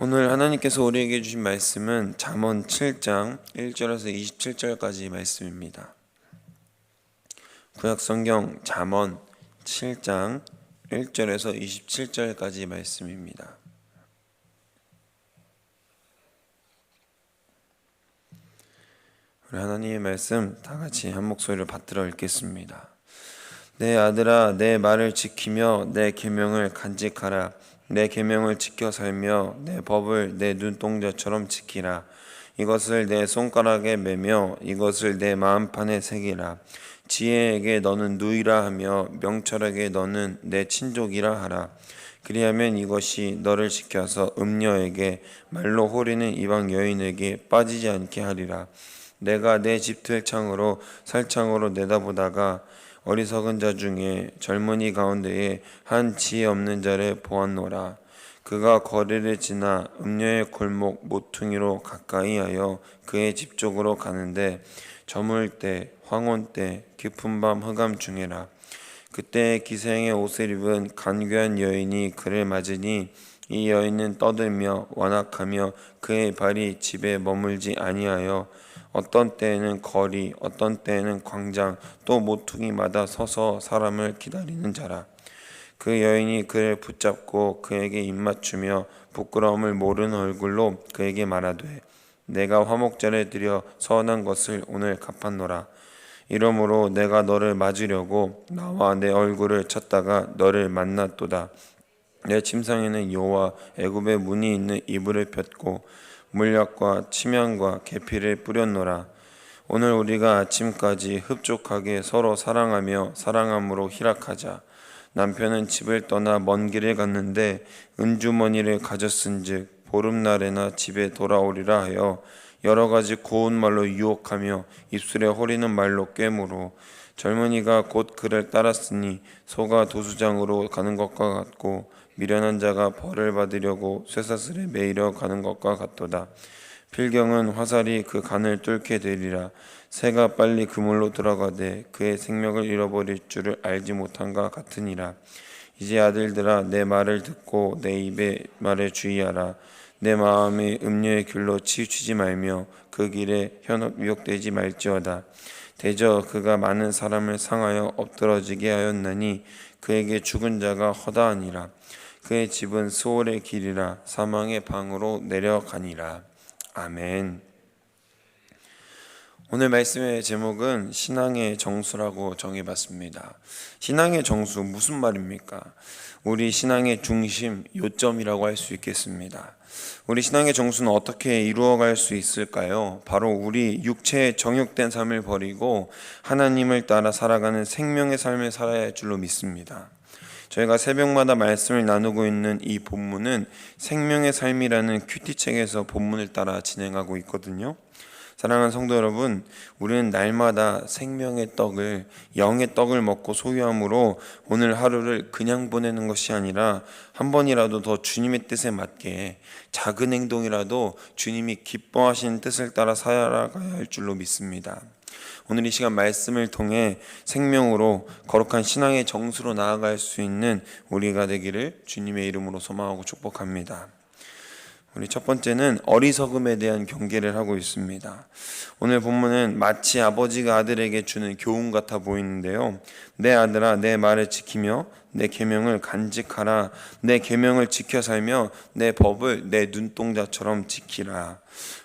오늘 하나님께서 우리에게 주신 말씀은 잠언 7장 1절에서 27절까지 말씀입니다. 구약성경 잠언 7장 1절에서 27절까지 말씀입니다. 우리 하나님의 말씀 다 같이 한 목소리로 받들어 읽겠습니다. 내 아들아, 내 말을 지키며 내 계명을 간직하라. 내 계명을 지켜 살며 내 법을 내 눈동자처럼 지키라. 이것을 내 손가락에 매며 이것을 내 마음판에 새기라. 지혜에게 너는 누이라 하며 명철에게 너는 내 친족이라 하라. 그리하면 이것이 너를 지켜서 음녀에게 말로 호리는 이방 여인에게 빠지지 않게 하리라. 내가 내 집 들창으로 살창으로 내다보다가 어리석은 자 중에 젊은이 가운데에 한 지혜 없는 자를 보았노라. 그가 거리를 지나 음녀의 골목 모퉁이로 가까이하여 그의 집 쪽으로 가는데 저물 때 황혼 때 깊은 밤 흑암 중에라. 그때 기생의 옷을 입은 간교한 여인이 그를 맞으니 이 여인은 떠들며 완악하며 그의 발이 집에 머물지 아니하여 어떤 때에는 거리, 어떤 때에는 광장, 또 모퉁이마다 서서 사람을 기다리는 자라. 그 여인이 그를 붙잡고 그에게 입맞추며 부끄러움을 모르는 얼굴로 그에게 말하되 내가 화목제를 드려 서운한 것을 오늘 갚았노라. 이러므로 내가 너를 맞으려고 나와 내 얼굴을 찾다가 너를 만났도다. 내 침상에는 여호와 애굽의 문이 있는 이불을 폈고 물약과 침향과 계피를 뿌렸노라. 오늘 우리가 아침까지 흡족하게 서로 사랑하며 사랑함으로 희락하자. 남편은 집을 떠나 먼 길을 갔는데 은주머니를 가졌은즉 보름날에나 집에 돌아오리라 하여 여러 가지 고운 말로 유혹하며 입술에 호리는 말로 꿰므로 젊은이가 곧 그를 따랐으니 소가 도수장으로 가는 것과 같고 미련한 자가 벌을 받으려고 쇠사슬에 매이려 가는 것과 같도다. 필경은 화살이 그 간을 뚫게 되리라. 새가 빨리 그물로 들어가되 그의 생명을 잃어버릴 줄을 알지 못한가 같으니라. 이제 아들들아, 내 말을 듣고 내 입의 말에 주의하라. 내 마음이 음녀의 길로 치우치지 말며 그 길에 현혹 미혹되지 말지어다. 대저 그가 많은 사람을 상하여 엎드러지게 하였나니 그에게 죽은 자가 허다하니라. 그의 집은 스올의 길이라 사망의 방으로 내려가니라. 아멘. 오늘 말씀의 제목은 신앙의 정수라고 정해봤습니다. 신앙의 정수 무슨 말입니까? 우리 신앙의 중심, 요점이라고 할 수 있겠습니다. 우리 신앙의 정수는 어떻게 이루어갈 수 있을까요? 바로 우리 육체의 정욕된 삶을 버리고 하나님을 따라 살아가는 생명의 삶을 살아야 할 줄로 믿습니다. 저희가 새벽마다 말씀을 나누고 있는 이 본문은 생명의 삶이라는 큐티책에서 본문을 따라 진행하고 있거든요. 사랑하는 성도 여러분, 우리는 날마다 생명의 떡을, 영의 떡을 먹고 소유함으로 오늘 하루를 그냥 보내는 것이 아니라 한 번이라도 더 주님의 뜻에 맞게 작은 행동이라도 주님이 기뻐하시는 뜻을 따라 살아가야 할 줄로 믿습니다. 오늘 이 시간 말씀을 통해 생명으로 거룩한 신앙의 정수로 나아갈 수 있는 우리가 되기를 주님의 이름으로 소망하고 축복합니다. 우리 첫 번째는 어리석음에 대한 경계를 하고 있습니다. 오늘 본문은 마치 아버지가 아들에게 주는 교훈 같아 보이는데요. 내 아들아, 내 말을 지키며 내 계명을 간직하라. 내 계명을 지켜 살며 내 법을 내 눈동자처럼 지키라.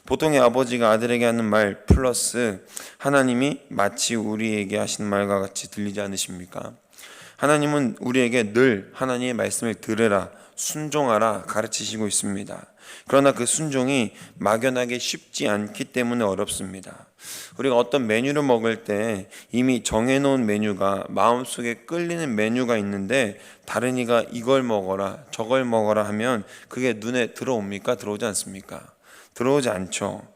보통의 아버지가 아들에게 하는 말 플러스 하나님이 마치 우리에게 하시는 말과 같이 들리지 않으십니까? 하나님은 우리에게 늘 하나님의 말씀을 들으라, 순종하라 가르치시고 있습니다. 그러나 그 순종이 막연하게 쉽지 않기 때문에 어렵습니다. 우리가 어떤 메뉴를 먹을 때 이미 정해놓은 메뉴가 마음속에 끌리는 메뉴가 있는데 다른 이가 이걸 먹어라 저걸 먹어라 하면 그게 눈에 들어옵니까? 들어오지 않습니까? 들어오지 않죠.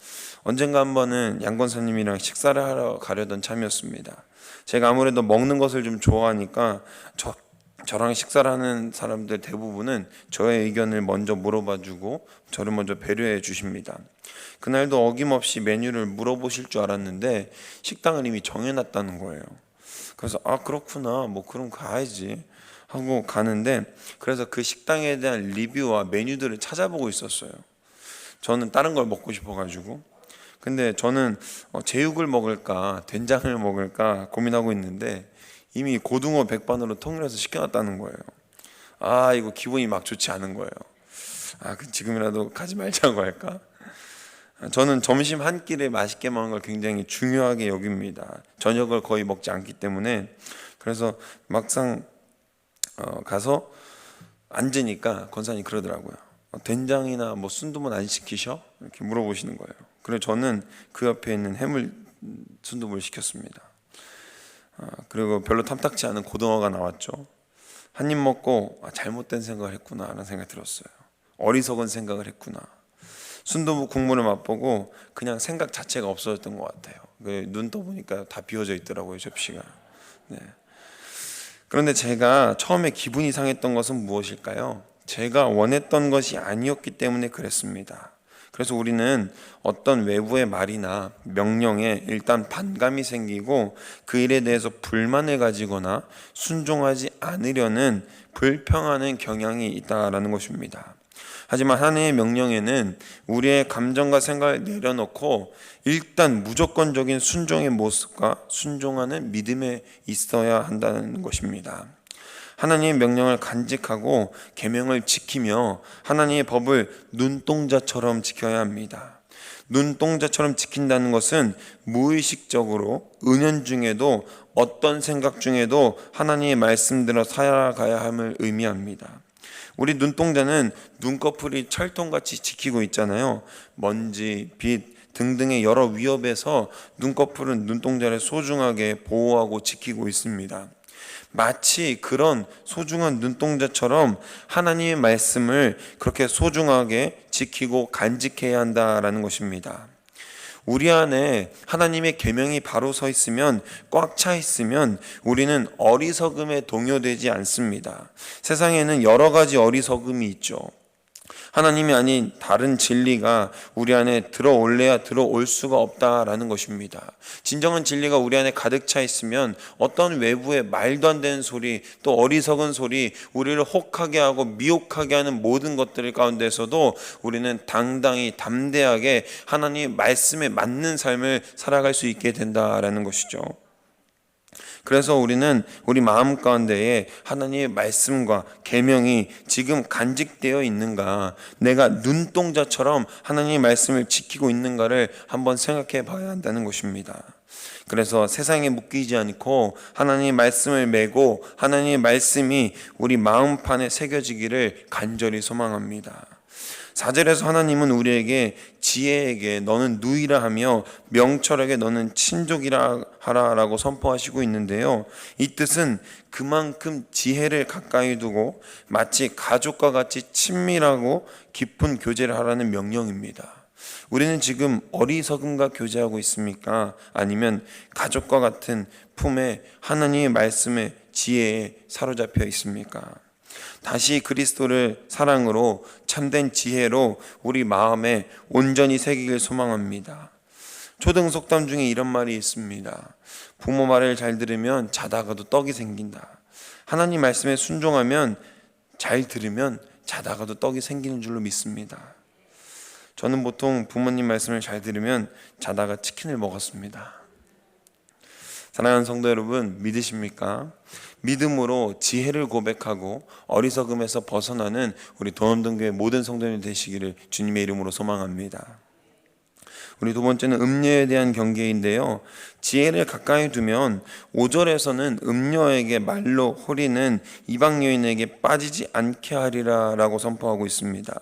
언젠가 한 번은 양 권사님이랑 식사를 하러 가려던 참이었습니다. 제가 아무래도 먹는 것을 좀 좋아하니까 저랑 식사를 하는 사람들 대부분은 저의 의견을 먼저 물어봐주고 저를 먼저 배려해 주십니다. 그날도 어김없이 메뉴를 물어보실 줄 알았는데 식당을 이미 정해놨다는 거예요. 그래서 그렇구나, 뭐 그럼 가야지 하고 가는데, 그래서 그 식당에 대한 리뷰와 메뉴들을 찾아보고 있었어요. 저는 다른 걸 먹고 싶어가지고. 근데 저는 제육을 먹을까 된장을 먹을까 고민하고 있는데 이미 고등어 백반으로 통일해서 시켜놨다는 거예요. 아, 이거 기분이 막 좋지 않은 거예요. 지금이라도 가지 말자고 할까? 저는 점심 한 끼를 맛있게 먹는 걸 굉장히 중요하게 여깁니다. 저녁을 거의 먹지 않기 때문에. 그래서 막상 가서 앉으니까 권사님 그러더라고요. 된장이나 뭐 순두부는 안 시키셔? 이렇게 물어보시는 거예요. 그래서 저는 그 옆에 있는 해물 순두부를 시켰습니다. 그리고 별로 탐탁지 않은 고등어가 나왔죠. 한 입 먹고 잘못된 생각을 했구나 라는 생각이 들었어요. 어리석은 생각을 했구나. 순두부 국물을 맛보고 그냥 생각 자체가 없어졌던 것 같아요. 눈 떠보니까 다 비워져 있더라고요, 접시가. 네. 그런데 제가 처음에 기분이 상했던 것은 무엇일까요? 제가 원했던 것이 아니었기 때문에 그랬습니다. 그래서 우리는 어떤 외부의 말이나 명령에 일단 반감이 생기고 그 일에 대해서 불만을 가지거나 순종하지 않으려는 불평하는 경향이 있다라는 것입니다. 하지만 하나님의 명령에는 우리의 감정과 생각을 내려놓고 일단 무조건적인 순종의 모습과 순종하는 믿음에 있어야 한다는 것입니다. 하나님의 명령을 간직하고 계명을 지키며 하나님의 법을 눈동자처럼 지켜야 합니다. 눈동자처럼 지킨다는 것은 무의식적으로 은연중에도 어떤 생각 중에도 하나님의 말씀대로 살아가야 함을 의미합니다. 우리 눈동자는 눈꺼풀이 철통같이 지키고 있잖아요. 먼지, 빛 등등의 여러 위협에서 눈꺼풀은 눈동자를 소중하게 보호하고 지키고 있습니다. 마치 그런 소중한 눈동자처럼 하나님의 말씀을 그렇게 소중하게 지키고 간직해야 한다라는 것입니다. 우리 안에 하나님의 계명이 바로 서 있으면, 꽉 차 있으면 우리는 어리석음에 동요되지 않습니다. 세상에는 여러 가지 어리석음이 있죠. 하나님이 아닌 다른 진리가 우리 안에 들어올래야 들어올 수가 없다라는 것입니다. 진정한 진리가 우리 안에 가득 차 있으면 어떤 외부의 말도 안 되는 소리, 또 어리석은 소리, 우리를 혹하게 하고 미혹하게 하는 모든 것들 가운데서도 우리는 당당히 담대하게 하나님의 말씀에 맞는 삶을 살아갈 수 있게 된다라는 것이죠. 그래서 우리는 우리 마음 가운데에 하나님의 말씀과 계명이 지금 간직되어 있는가, 내가 눈동자처럼 하나님의 말씀을 지키고 있는가를 한번 생각해 봐야 한다는 것입니다. 그래서 세상에 묶이지 않고 하나님의 말씀을 메고 하나님의 말씀이 우리 마음판에 새겨지기를 간절히 소망합니다. 4절에서 하나님은 우리에게 지혜에게 너는 누이라 하며 명철에게 너는 친족이라 하라라고 선포하시고 있는데요. 이 뜻은 그만큼 지혜를 가까이 두고 마치 가족과 같이 친밀하고 깊은 교제를 하라는 명령입니다. 우리는 지금 어리석음과 교제하고 있습니까? 아니면 가족과 같은 품에 하나님의 말씀의 지혜에 사로잡혀 있습니까? 다시 그리스도를 사랑으로 참된 지혜로 우리 마음에 온전히 새기길 소망합니다. 초등 속담 중에 이런 말이 있습니다. 부모 말을 잘 들으면 자다가도 떡이 생긴다. 하나님 말씀에 순종하면, 잘 들으면 자다가도 떡이 생기는 줄로 믿습니다. 저는 보통 부모님 말씀을 잘 들으면 자다가 치킨을 먹었습니다. 사랑하는 성도 여러분, 믿으십니까? 믿음으로 지혜를 고백하고 어리석음에서 벗어나는 우리 도남동교회 모든 성도님 되시기를 주님의 이름으로 소망합니다. 우리 두 번째는 음녀에 대한 경계인데요. 지혜를 가까이 두면 5절에서는 음녀에게 말로 호리는 이방 여인에게 빠지지 않게 하리라 라고 선포하고 있습니다.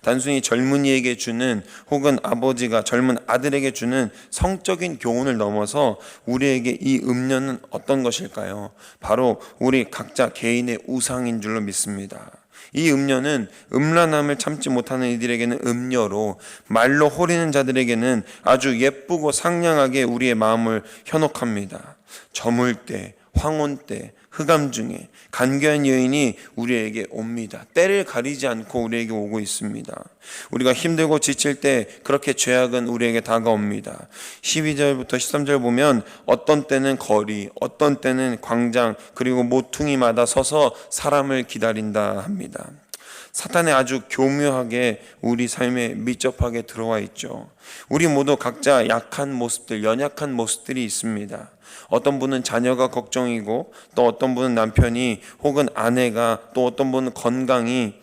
단순히 젊은이에게 주는, 혹은 아버지가 젊은 아들에게 주는 성적인 교훈을 넘어서 우리에게 이 음녀는 어떤 것일까요? 바로 우리 각자 개인의 우상인 줄로 믿습니다. 이 음녀는 음란함을 참지 못하는 이들에게는 음녀로, 말로 호리는 자들에게는 아주 예쁘고 상냥하게 우리의 마음을 현혹합니다. 저물 때, 황혼 때, 흑암 중에 간교한 여인이 우리에게 옵니다. 때를 가리지 않고 우리에게 오고 있습니다. 우리가 힘들고 지칠 때 그렇게 죄악은 우리에게 다가옵니다. 12절부터 13절 보면 어떤 때는 거리, 어떤 때는 광장, 그리고 모퉁이마다 서서 사람을 기다린다 합니다. 사탄이 아주 교묘하게 우리 삶에 밀접하게 들어와 있죠. 우리 모두 각자 약한 모습들, 연약한 모습들이 있습니다. 어떤 분은 자녀가 걱정이고, 또 어떤 분은 남편이, 혹은 아내가, 또 어떤 분은 건강이,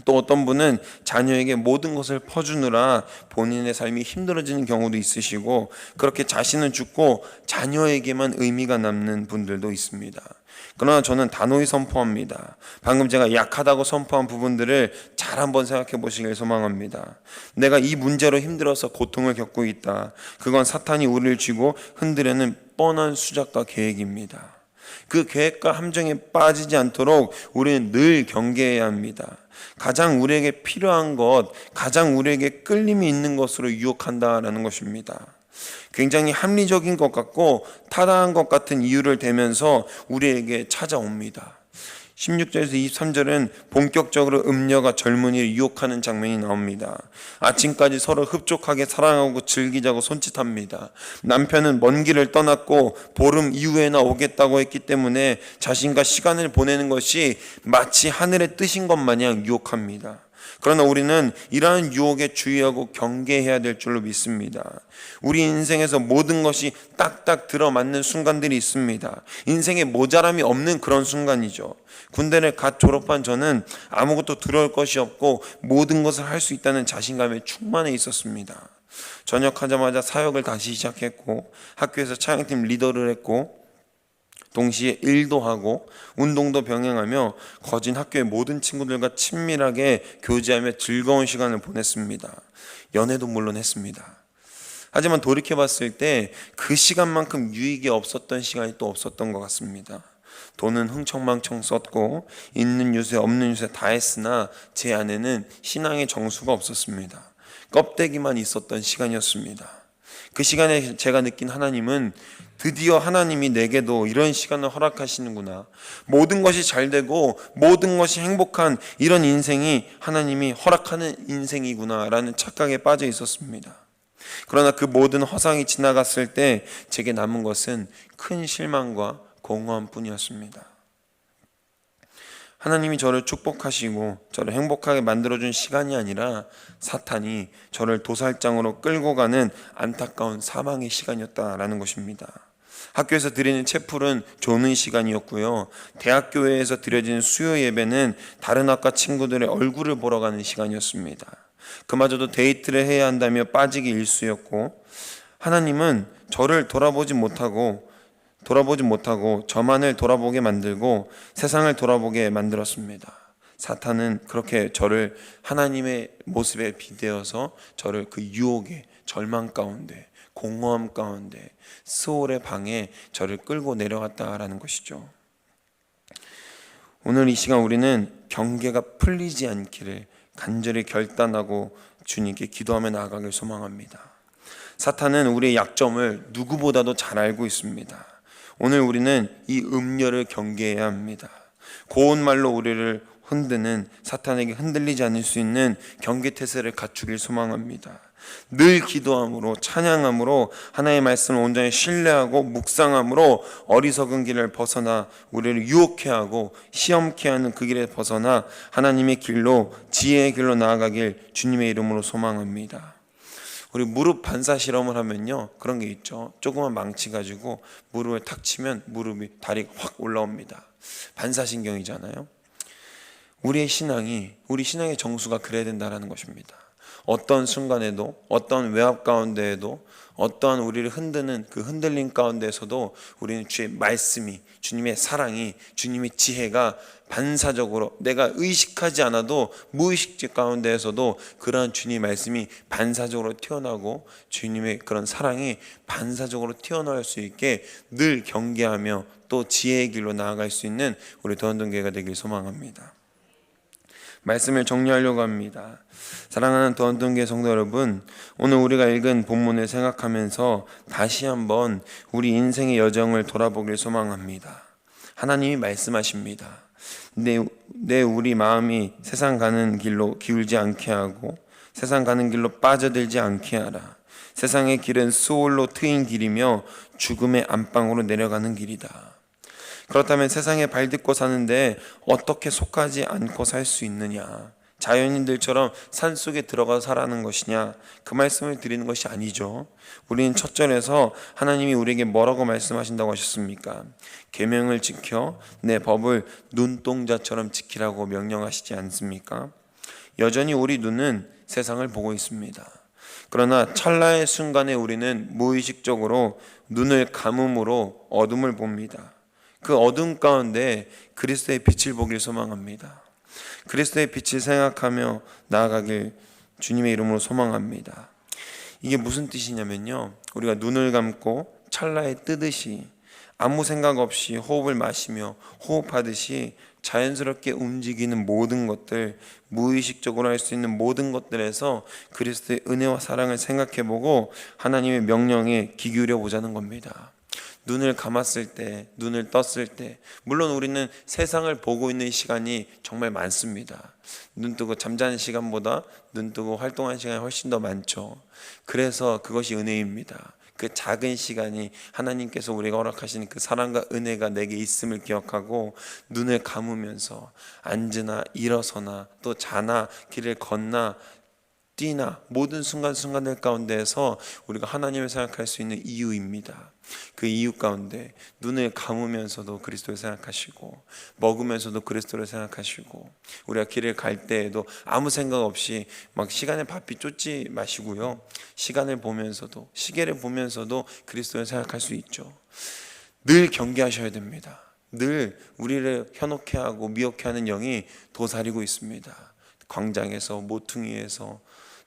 또 어떤 분은 자녀에게 모든 것을 퍼주느라 본인의 삶이 힘들어지는 경우도 있으시고, 그렇게 자신은 죽고 자녀에게만 의미가 남는 분들도 있습니다. 그러나 저는 단호히 선포합니다. 방금 제가 약하다고 선포한 부분들을 잘 한번 생각해 보시길 소망합니다. 내가 이 문제로 힘들어서 고통을 겪고 있다. 그건 사탄이 우리를 쥐고 흔들려는 뻔한 수작과 계획입니다. 그 계획과 함정에 빠지지 않도록 우리는 늘 경계해야 합니다. 가장 우리에게 필요한 것, 가장 우리에게 끌림이 있는 것으로 유혹한다라는 것입니다. 굉장히 합리적인 것 같고 타당한 것 같은 이유를 대면서 우리에게 찾아옵니다. 16절에서 23절은 본격적으로 음녀가 젊은이를 유혹하는 장면이 나옵니다. 아침까지 서로 흡족하게 사랑하고 즐기자고 손짓합니다. 남편은 먼 길을 떠났고 보름 이후에나 오겠다고 했기 때문에 자신과 시간을 보내는 것이 마치 하늘의 뜻인 것 마냥 유혹합니다. 그러나 우리는 이러한 유혹에 주의하고 경계해야 될 줄로 믿습니다. 우리 인생에서 모든 것이 딱딱 들어맞는 순간들이 있습니다. 인생에 모자람이 없는 그런 순간이죠. 군대를 갓 졸업한 저는 아무것도 두려울 것이 없고 모든 것을 할 수 있다는 자신감에 충만해 있었습니다. 전역하자마자 사역을 다시 시작했고, 학교에서 찬양팀 리더를 했고, 동시에 일도 하고 운동도 병행하며 거진 학교의 모든 친구들과 친밀하게 교제하며 즐거운 시간을 보냈습니다. 연애도 물론 했습니다. 하지만 돌이켜봤을 때 그 시간만큼 유익이 없었던 시간이 또 없었던 것 같습니다. 돈은 흥청망청 썼고 있는 유세 없는 유세 다 했으나 제 안에는 신앙의 정수가 없었습니다. 껍데기만 있었던 시간이었습니다. 그 시간에 제가 느낀 하나님은 드디어 하나님이 내게도 이런 시간을 허락하시는구나. 모든 것이 잘 되고 모든 것이 행복한 이런 인생이 하나님이 허락하는 인생이구나 라는 착각에 빠져 있었습니다. 그러나 그 모든 허상이 지나갔을 때 제게 남은 것은 큰 실망과 공허함 뿐이었습니다. 하나님이 저를 축복하시고 저를 행복하게 만들어준 시간이 아니라 사탄이 저를 도살장으로 끌고 가는 안타까운 사망의 시간이었다라는 것입니다. 학교에서 드리는 채플은 조는 시간이었고요. 대학교에서 드려지는 수요 예배는 다른 학과 친구들의 얼굴을 보러 가는 시간이었습니다. 그마저도 데이트를 해야 한다며 빠지기 일쑤였고, 하나님은 저를 돌아보지 못하고 저만을 돌아보게 만들고 세상을 돌아보게 만들었습니다. 사탄은 그렇게 저를 하나님의 모습에 비대어서 저를 그 유혹에, 절망 가운데, 공허함 가운데, 스올의 방에 저를 끌고 내려갔다라는 것이죠. 오늘 이 시간 우리는 경계가 풀리지 않기를 간절히 결단하고 주님께 기도하며 나아가길 소망합니다. 사탄은 우리의 약점을 누구보다도 잘 알고 있습니다. 오늘 우리는 이 음녀를 경계해야 합니다. 고운 말로 우리를 흔드는 사탄에게 흔들리지 않을 수 있는 경계태세를 갖추길 소망합니다. 늘 기도함으로 찬양함으로 하나님의 말씀을 온전히 신뢰하고 묵상함으로 어리석은 길을 벗어나 우리를 유혹해 하고 시험케 하는 그 길에 벗어나 하나님의 길로, 지혜의 길로 나아가길 주님의 이름으로 소망합니다. 우리 무릎 반사 실험을 하면요, 그런 게 있죠. 조그만 망치 가지고 무릎을 탁 치면 무릎이, 다리가 확 올라옵니다. 반사신경이잖아요. 우리 신앙의 정수가 그래야 된다는 것입니다. 어떤 순간에도, 어떤 외압 가운데에도, 어떠한 우리를 흔드는 그 흔들림 가운데에서도 우리는 주의 말씀이, 주님의 사랑이, 주님의 지혜가 반사적으로, 내가 의식하지 않아도 무의식 가운데에서도 그러한 주님의 말씀이 반사적으로 튀어나오고 주님의 그런 사랑이 반사적으로 튀어나올 수 있게 늘 경계하며 또 지혜의 길로 나아갈 수 있는 우리 더원동교회가 되길 소망합니다. 말씀을 정리하려고 합니다. 사랑하는 더언동교회 성도 여러분, 오늘 우리가 읽은 본문을 생각하면서 다시 한번 우리 인생의 여정을 돌아보길 소망합니다. 하나님이 말씀하십니다. 내 우리 마음이 세상 가는 길로 기울지 않게 하고 세상 가는 길로 빠져들지 않게 하라. 세상의 길은 수올로 트인 길이며 죽음의 안방으로 내려가는 길이다. 그렇다면 세상에 발딛고 사는데 어떻게 속하지 않고 살 수 있느냐? 자연인들처럼 산속에 들어가서 살아는 것이냐? 그 말씀을 드리는 것이 아니죠. 우리는 첫 절에서 하나님이 우리에게 뭐라고 말씀하신다고 하셨습니까? 계명을 지켜 내 법을 눈동자처럼 지키라고 명령하시지 않습니까? 여전히 우리 눈은 세상을 보고 있습니다. 그러나 찰나의 순간에 우리는 무의식적으로 눈을 감음으로 어둠을 봅니다. 그 어둠 가운데 그리스도의 빛을 보길 소망합니다. 그리스도의 빛을 생각하며 나아가길 주님의 이름으로 소망합니다. 이게 무슨 뜻이냐면요, 우리가 눈을 감고 찰나에 뜨듯이 아무 생각 없이 호흡을 마시며 호흡하듯이 자연스럽게 움직이는 모든 것들, 무의식적으로 할 수 있는 모든 것들에서 그리스도의 은혜와 사랑을 생각해보고 하나님의 명령에 귀 기울여 보자는 겁니다. 눈을 감았을 때, 눈을 떴을 때, 물론 우리는 세상을 보고 있는 시간이 정말 많습니다. 눈 뜨고 잠자는 시간보다 눈 뜨고 활동하는 시간이 훨씬 더 많죠. 그래서 그것이 은혜입니다. 그 작은 시간이 하나님께서 우리가 허락하시는 그 사랑과 은혜가 내게 있음을 기억하고 눈을 감으면서 앉으나 일어서나 또 자나 길을 걷나 뛰나 모든 순간순간들 가운데에서 우리가 하나님을 생각할 수 있는 이유입니다. 그 이유 가운데 눈을 감으면서도 그리스도를 생각하시고 먹으면서도 그리스도를 생각하시고 우리가 길을 갈 때에도 아무 생각 없이 막 시간에 바삐 쫓지 마시고요, 시간을 보면서도 시계를 보면서도 그리스도를 생각할 수 있죠. 늘 경계하셔야 됩니다. 늘 우리를 현혹해 하고 미혹해 하는 영이 도사리고 있습니다. 광장에서 모퉁이에서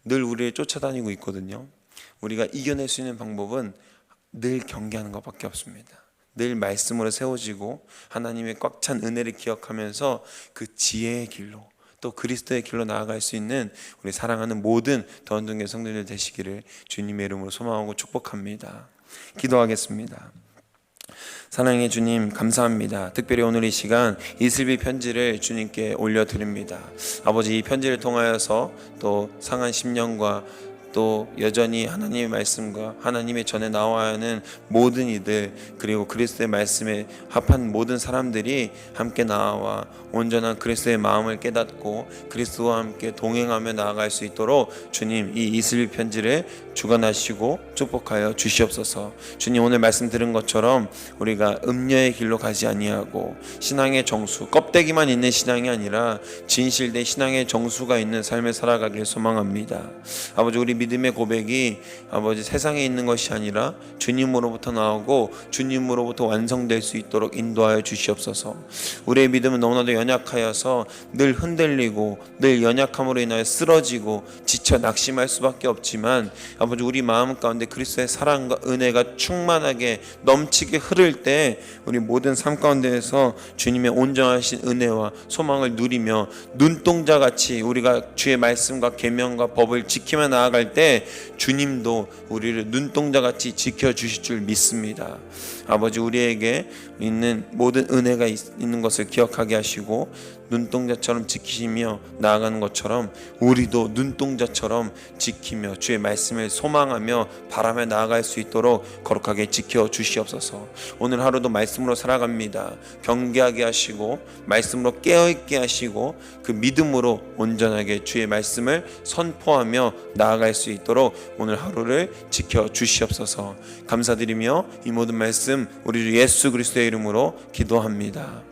늘 우리를 쫓아다니고 있거든요. 우리가 이겨낼 수 있는 방법은 늘 경계하는 것밖에 없습니다. 늘 말씀으로 세워지고 하나님의 꽉 찬 은혜를 기억하면서 그 지혜의 길로 또 그리스도의 길로 나아갈 수 있는 우리 사랑하는 모든 더언동교회 성도들 되시기를 주님의 이름으로 소망하고 축복합니다. 기도하겠습니다. 사랑의 주님, 감사합니다. 특별히 오늘 이 시간 이슬비 편지를 주님께 올려드립니다. 아버지, 이 편지를 통하여서 또 상한 심령과 또 여전히 하나님의 말씀과 하나님의 전에 나와야 하는 모든 이들, 그리고 그리스도의 말씀에 합한 모든 사람들이 함께 나와 온전한 그리스도의 마음을 깨닫고 그리스도와 함께 동행하며 나아갈 수 있도록 주님, 이 이슬비 편지를 주관하시고 축복하여 주시옵소서. 주님, 오늘 말씀 들은 것처럼 우리가 음녀의 길로 가지 아니하고 신앙의 정수, 껍데기만 있는 신앙이 아니라 진실된 신앙의 정수가 있는 삶을 살아가길 소망합니다. 아버지, 우리 믿음의 고백이 아버지 세상에 있는 것이 아니라 주님으로부터 나오고 주님으로부터 완성될 수 있도록 인도하여 주시옵소서. 우리의 믿음은 너무나도 연약하여서 늘 흔들리고 늘 연약함으로 인하여 쓰러지고 지쳐 낙심할 수밖에 없지만 아버지, 우리 마음 가운데 그리스도의 사랑과 은혜가 충만하게 넘치게 흐를 때 우리 모든 삶 가운데에서 주님의 온전하신 은혜와 소망을 누리며 눈동자같이 우리가 주의 말씀과 계명과 법을 지키며 나아갈 때 주님도 우리를 눈동자같이 지켜주실 줄 믿습니다. 아버지, 우리에게 있는 모든 은혜가 있는 것을 기억하게 하시고 눈동자처럼 지키시며 나아가는 것처럼 우리도 눈동자처럼 지키며 주의 말씀을 소망하며 바라며 나아갈 수 있도록 거룩하게 지켜주시옵소서. 오늘 하루도 말씀으로 살아갑니다. 경계하게 하시고 말씀으로 깨어있게 하시고 그 믿음으로 온전하게 주의 말씀을 선포하며 나아갈 수 있도록 오늘 하루를 지켜주시옵소서. 감사드리며 이 모든 말씀 우리 주 예수 그리스도의 이름으로 기도합니다.